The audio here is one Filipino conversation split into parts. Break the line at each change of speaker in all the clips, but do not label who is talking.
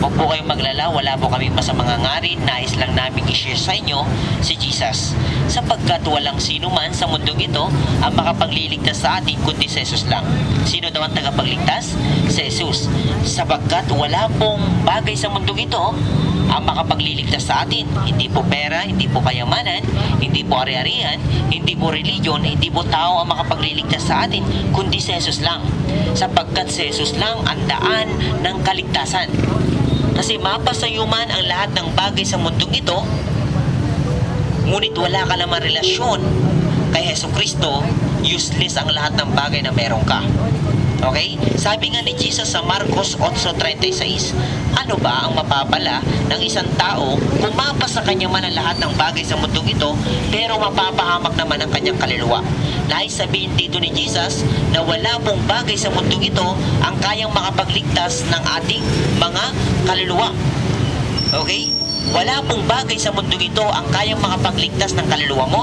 Huwag po kayong maglala, wala po kami masamang hangarin, nais lang namin i-share sa inyo si Jesus. Sapagkat walang sino man sa mundong ito ang makapagliligtas sa atin kundi si Jesus lang. Sino daw ang tagapagligtas? Si Jesus. Sapagkat wala pong bagay sa mundong ito ang makapagliligtas sa atin. Hindi po pera, hindi po kayamanan, hindi po ari-arian, hindi po religion, hindi po tao ang makapagliligtas sa atin, kundi si Jesus lang. Sapagkat si Jesus lang ang daan ng kaligtasan. Kasi mapasayuman ang lahat ng bagay sa mundong ito, ngunit wala ka naman relasyon kay Jesucristo, useless ang lahat ng bagay na meron ka. Okay? Sabi nga ni Jesus sa Marcos 8:36, ano ba ang mapapala ng isang tao kung mapasa kanya man ang lahat ng bagay sa mundong ito, pero mapapahamak naman ang kanyang kaluluwa? Nais sabihin dito ni Jesus na wala pong bagay sa mundong ito ang kayang makapagligtas ng ating mga kaluluwa. Okay? Wala pong bagay sa mundong ito ang kayang makapagligtas ng kaluluwa mo.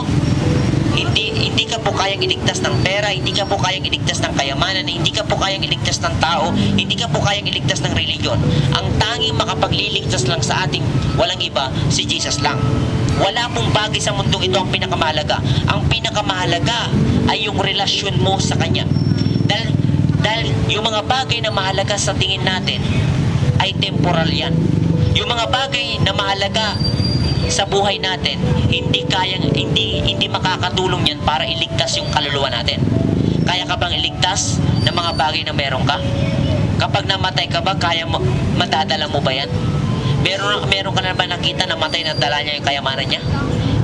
Hindi ka po kayang iligtas ng pera, hindi ka po kayang iligtas ng kayamanan, hindi ka po kayang iligtas ng tao, hindi ka po kayang iligtas ng religion. Ang tanging makapagliligtas lang sa ating walang iba, si Jesus lang. Wala pong bagay sa mundong ito ang pinakamahalaga. Ang pinakamahalaga ay yung relasyon mo sa Kanya. Dahil yung mga bagay na mahalaga sa tingin natin ay temporal yan. Yung mga bagay na mahalaga sa buhay natin, hindi makakatulong yan para iligtas yung kaluluwa natin. Kaya ka bang iligtas ng mga bagay na meron ka? Kapag namatay ka ba, madadala mo ba yan? Meron ka na ba nakita na matay na dala niya yung kayamanan niya?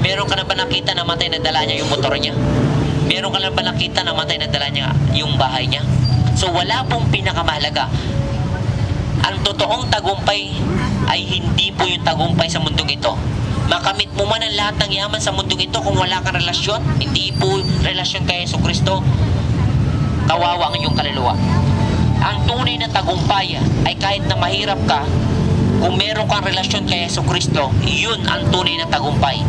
Meron ka na ba nakita na matay na dala niya yung motor niya? Meron ka na ba nakita na matay na dala niya yung bahay niya? So wala pong pinakamahalaga. Ang totoong tagumpay ay hindi po yung tagumpay sa mundong ito. Makamit mo man ang lahat ng yaman sa mundong ito kung wala kang relasyon, hindi po relasyon kay Jesucristo, kawawa ang iyong kaluluwa. Ang tunay na tagumpay ay kahit na mahirap ka, kung meron kang relasyon kay Jesucristo, yun ang tunay na tagumpay.